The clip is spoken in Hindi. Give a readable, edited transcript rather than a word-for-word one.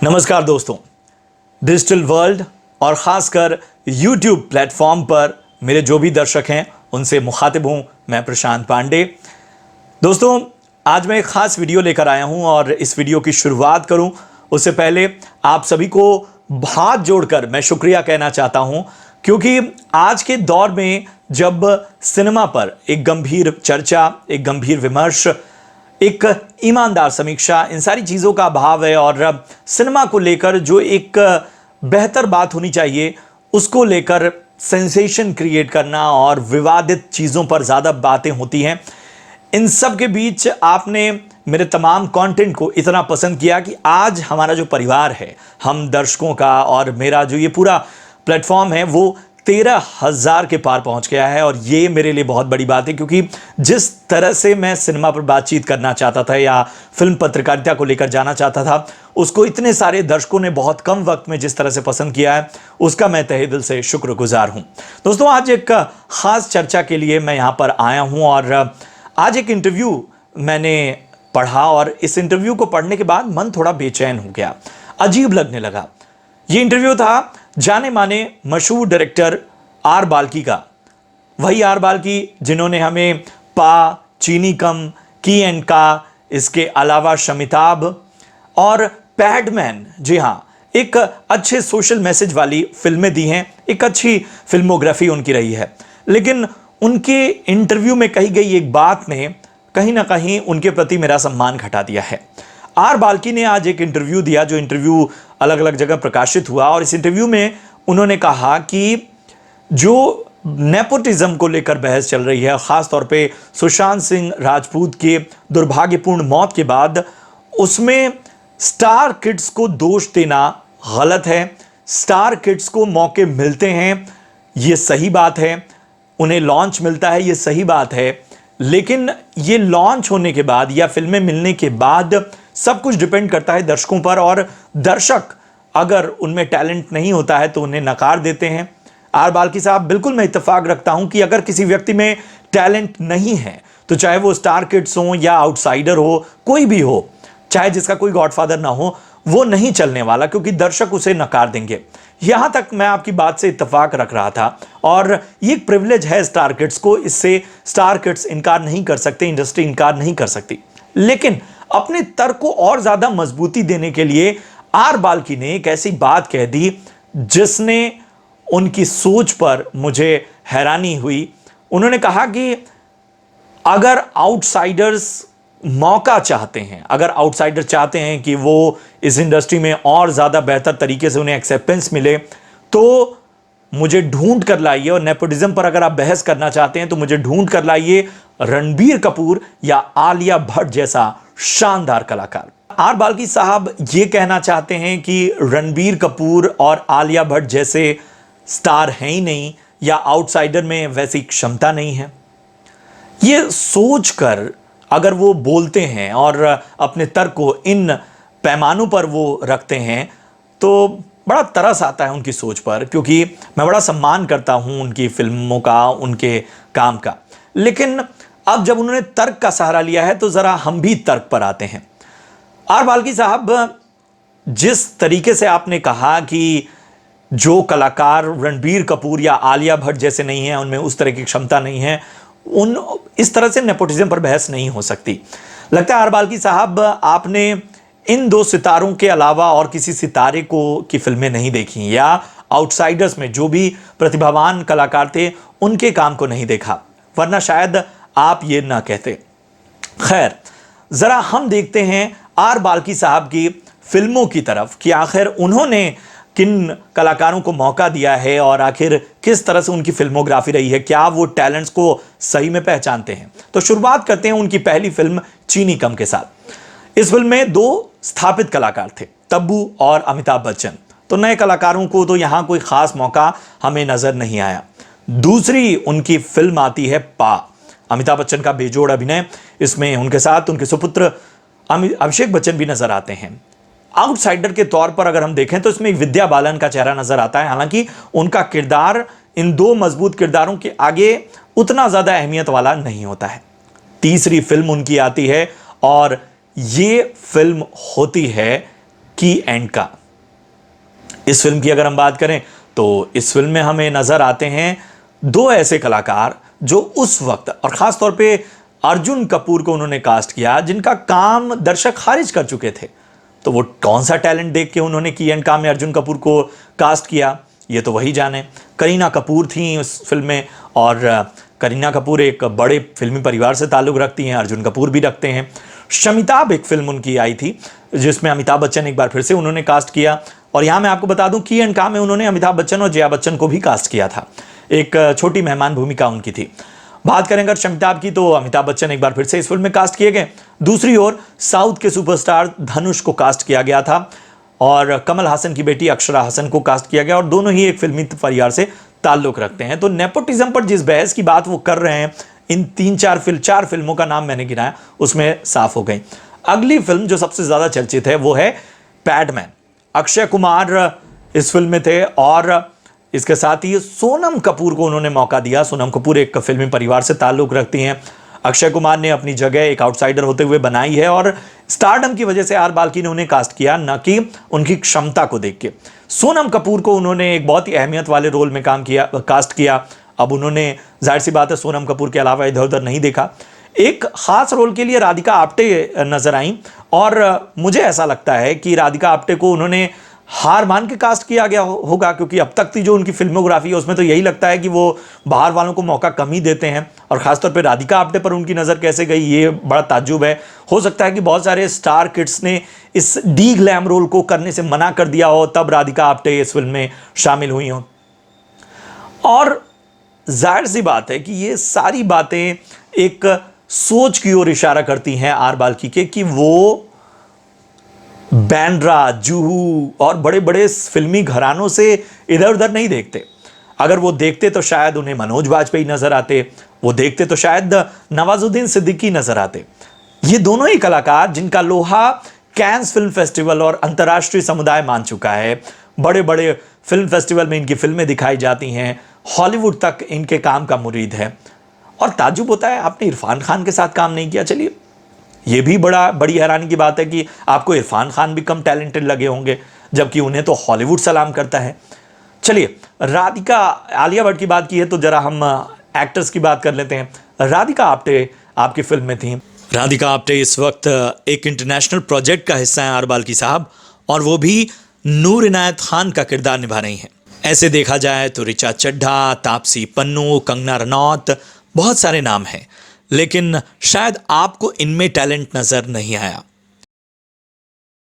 नमस्कार दोस्तों, डिजिटल वर्ल्ड और ख़ासकर यूट्यूब प्लेटफॉर्म पर मेरे जो भी दर्शक हैं उनसे मुखातिब हूं मैं प्रशांत पांडे। दोस्तों, आज मैं एक ख़ास वीडियो लेकर आया हूं और इस वीडियो की शुरुआत करूं उससे पहले आप सभी को हाथ जोड़कर मैं शुक्रिया कहना चाहता हूं, क्योंकि आज के दौर में जब सिनेमा पर एक गंभीर चर्चा, एक गंभीर विमर्श, एक ईमानदार समीक्षा, इन सारी चीज़ों का अभाव है और सिनेमा को लेकर जो एक बेहतर बात होनी चाहिए उसको लेकर सेंसेशन क्रिएट करना और विवादित चीज़ों पर ज़्यादा बातें होती हैं। इन सब के बीच आपने मेरे तमाम कंटेंट को इतना पसंद किया कि आज हमारा जो परिवार है, हम दर्शकों का और मेरा जो ये पूरा प्लेटफॉर्म है वो 13,000 के पार पहुंच गया है। और ये मेरे लिए बहुत बड़ी बात है, क्योंकि जिस तरह से मैं सिनेमा पर बातचीत करना चाहता था या फिल्म पत्रकारिता को लेकर जाना चाहता था, उसको इतने सारे दर्शकों ने बहुत कम वक्त में जिस तरह से पसंद किया है, उसका मैं तहे दिल से शुक्रगुजार हूं। दोस्तों, आज एक खास चर्चा के लिए मैं यहां पर आया हूं और आज एक इंटरव्यू मैंने पढ़ा और इस इंटरव्यू को पढ़ने के बाद मन थोड़ा बेचैन हो गया, अजीब लगने लगा। ये इंटरव्यू था जाने माने मशहूर डायरेक्टर आर बाल्की का। वही आर बाल्की जिन्होंने हमें पा, चीनी कम, की एंड का, इसके अलावा शमिताब और पैडमैन, जी हाँ, एक अच्छे सोशल मैसेज वाली फिल्में दी हैं, एक अच्छी फिल्मोग्राफी उनकी रही है। लेकिन उनके इंटरव्यू में कही गई एक बात ने कहीं ना कहीं उनके प्रति मेरा सम्मान घटा दिया है। आर बाल्की ने आज एक इंटरव्यू दिया, जो इंटरव्यू अलग अलग जगह प्रकाशित हुआ, और इस इंटरव्यू में उन्होंने कहा कि जो नेपोटिज्म को लेकर बहस चल रही है, खास तौर पे सुशांत सिंह राजपूत के दुर्भाग्यपूर्ण मौत के बाद, उसमें स्टार किड्स को दोष देना गलत है। स्टार किड्स को मौके मिलते हैं, ये सही बात है, उन्हें लॉन्च मिलता है, ये सही बात है, लेकिन ये लॉन्च होने के बाद या फिल्में मिलने के बाद सब कुछ डिपेंड करता है दर्शकों पर, और दर्शक अगर उनमें टैलेंट नहीं होता है तो उन्हें नकार देते हैं। आर बाल्की साहब, बिल्कुल मैं इत्तेफाक रखता हूं कि अगर किसी व्यक्ति में टैलेंट नहीं है तो चाहे वो स्टार किड्स हो या आउटसाइडर हो, कोई भी हो, चाहे जिसका कोई गॉडफादर ना हो, वो नहीं चलने वाला, क्योंकि दर्शक उसे नकार देंगे। यहां तक मैं आपकी बात से इत्तेफाक रख रहा था, और ये एक प्रिविलेज है स्टार किड्स को, इससे स्टार किड्स इनकार नहीं कर सकते, इंडस्ट्री इनकार नहीं कर सकती। लेकिन अपने तर्क को और ज्यादा मजबूती देने के लिए आर बाल्की ने एक ऐसी बात कह दी जिसने उनकी सोच पर मुझे हैरानी हुई। उन्होंने कहा कि अगर आउटसाइडर्स मौका चाहते हैं, अगर आउटसाइडर चाहते हैं कि वो इस इंडस्ट्री में और ज्यादा बेहतर तरीके से उन्हें एक्सेप्टेंस मिले, तो मुझे ढूंढ कर लाइए। और नेपोटिज्म पर अगर आप बहस करना चाहते हैं तो मुझे ढूंढ कर लाइए रणबीर कपूर या आलिया भट्ट जैसा शानदार कलाकार। आर बाल्की साहब ये कहना चाहते हैं कि रणबीर कपूर और आलिया भट्ट जैसे स्टार हैं ही नहीं, या आउटसाइडर में वैसी क्षमता नहीं है। ये सोचकर अगर वो बोलते हैं और अपने तर्क को इन पैमानों पर वो रखते हैं, तो बड़ा तरस आता है उनकी सोच पर, क्योंकि मैं बड़ा सम्मान करता हूं उनकी फिल्मों का, उनके काम का। लेकिन अब जब उन्होंने तर्क का सहारा लिया है तो जरा हम भी तर्क पर आते हैं। आर बाल्की साहब, जिस तरीके से आपने कहा कि जो कलाकार रणबीर कपूर या आलिया भट्ट जैसे नहीं हैं, उनमें उस तरह की क्षमता नहीं है, इस तरह से नेपोटिज्म पर बहस नहीं हो सकती। लगता है आर बाल्की साहब, आपने इन दो सितारों के अलावा और किसी सितारे को की फिल्में नहीं देखी, या आउटसाइडर्स में जो भी प्रतिभावान कलाकार थे उनके काम को नहीं देखा, वरना शायद आप ये ना कहते। खैर, जरा हम देखते हैं आर बाल्की साहब की फिल्मों की तरफ कि आखिर उन्होंने किन कलाकारों को मौका दिया है और आखिर किस तरह से उनकी फिल्मोग्राफी रही है, क्या वो टैलेंट्स को सही में पहचानते हैं। तो शुरुआत करते हैं उनकी पहली फिल्म चीनी कम के साथ। इस फिल्म में दो स्थापित कलाकार थे, तब्बू और अमिताभ बच्चन। तो नए कलाकारों को तो यहां कोई खास मौका हमें नजर नहीं आया। दूसरी उनकी फिल्म आती है पा। अमिताभ बच्चन का बेजोड़ अभिनय, इसमें उनके साथ उनके सुपुत्र अभिषेक बच्चन भी नजर आते हैं। आउटसाइडर के तौर पर अगर हम देखें तो इसमें विद्या बालन का चेहरा नजर आता है, हालांकि उनका किरदार इन दो मजबूत किरदारों के आगे उतना ज्यादा अहमियत वाला नहीं होता है। तीसरी फिल्म उनकी आती है और ये फिल्म होती है की एंड का। इस फिल्म की अगर हम बात करें तो इस फिल्म में हमें नजर आते हैं दो ऐसे कलाकार जो उस वक्त और खास तौर पे अर्जुन कपूर को उन्होंने कास्ट किया जिनका काम दर्शक खारिज कर चुके थे। तो वो कौन सा टैलेंट देख के उन्होंने की एंड काम में अर्जुन कपूर को कास्ट किया, ये तो वही जाने। करीना कपूर थी उस फिल्म में और करीना कपूर एक बड़े फिल्मी परिवार से ताल्लुक़ रखती हैं, अर्जुन कपूर भी रखते हैं। शमिताभ एक फिल्म उनकी आई थी जिसमें अमिताभ बच्चन एक बार फिर से उन्होंने कास्ट किया। और यहाँ मैं आपको बता दूं की एंड काम में उन्होंने अमिताभ बच्चन और जया बच्चन को भी कास्ट किया था, एक छोटी मेहमान भूमिका उनकी थी। बात करें अगर शमिताभ की तो अमिताभ बच्चन एक बार फिर से इस फिल्म में कास्ट किए गए। दूसरी ओर साउथ के सुपरस्टार धनुष को कास्ट किया गया था और कमल हासन की बेटी अक्षरा हासन को कास्ट किया गया और दोनों ही एक फिल्मी परिवार से ताल्लुक़ रखते हैं। तो नेपोटिज्म पर जिस बहस की बात वो कर रहे हैं, इन चार फिल्मों का नाम मैंने गिनाया उसमें साफ हो गई। अगली फिल्म जो सबसे ज़्यादा चर्चित है वो है पैडमैन। अक्षय कुमार इस फिल्म में थे और इसके साथ ही सोनम कपूर को उन्होंने मौका दिया। सोनम कपूर एक फिल्मी परिवार से ताल्लुक़ रखती हैं। अक्षय कुमार ने अपनी जगह एक आउटसाइडर होते हुए बनाई है और स्टारडम की वजह से आर बाल्की ने उन्हें कास्ट किया, न कि उनकी क्षमता को देख के। सोनम कपूर को उन्होंने एक बहुत ही अहमियत वाले रोल में कास्ट किया। अब उन्होंने जाहिर सी बात है सोनम कपूर के अलावा इधर उधर नहीं देखा। एक खास रोल के लिए राधिका आप्टे नजर आई और मुझे ऐसा लगता है कि राधिका आप्टे को उन्होंने हार मान के कास्ट किया गया होगा, क्योंकि अब तक की जो उनकी फिल्मोग्राफी है उसमें तो यही लगता है कि वो बाहर वालों को मौका कम ही देते हैं। और खासतौर पे राधिका आप्टे पर उनकी नज़र कैसे गई ये बड़ा ताज्जुब है। हो सकता है कि बहुत सारे स्टार किड्स ने इस डी ग्लैम रोल को करने से मना कर दिया हो, तब राधिका आप्टे इस फिल्म में शामिल हुई हों। और जाहिर सी बात है कि ये सारी बातें एक सोच की ओर इशारा करती हैं आर बाल्की के कि वो बैंड्रा, जुहू और बड़े बड़े फिल्मी घरानों से इधर उधर नहीं देखते। अगर वो देखते तो शायद उन्हें मनोज बाजपेयी नजर आते, वो देखते तो शायद नवाजुद्दीन सिद्दीकी नजर आते। ये दोनों ही कलाकार जिनका लोहा कैन्स फिल्म फेस्टिवल और अंतर्राष्ट्रीय समुदाय मान चुका है। बड़े बड़े फिल्म फेस्टिवल में इनकी फिल्में दिखाई जाती हैं, हॉलीवुड तक इनके काम का मुरीद है। और ताज्जुब होता है आपने इरफान खान के साथ काम नहीं किया। चलिए ये भी बड़ी हैरानी की बात है कि आपको इरफान खान भी कम टैलेंटेड लगे होंगे, जबकि उन्हें तो हॉलीवुड सलाम करता है। चलिए राधिका, आलिया भट्ट की बात की है तो जरा हम एक्टर्स की बात कर लेते हैं। राधिका आप्टे आपकी फिल्म में थी। राधिका आप्टे इस वक्त एक इंटरनेशनल प्रोजेक्ट का हिस्सा हैं आर बाल्की साहब, और वो भी नूर इनायत खान का किरदार निभा रही हैं। ऐसे देखा जाए तो ऋचा चड्ढा, तापसी पन्नू, कंगना रनौत, बहुत सारे नाम हैं, लेकिन शायद आपको इनमें टैलेंट नज़र नहीं आया।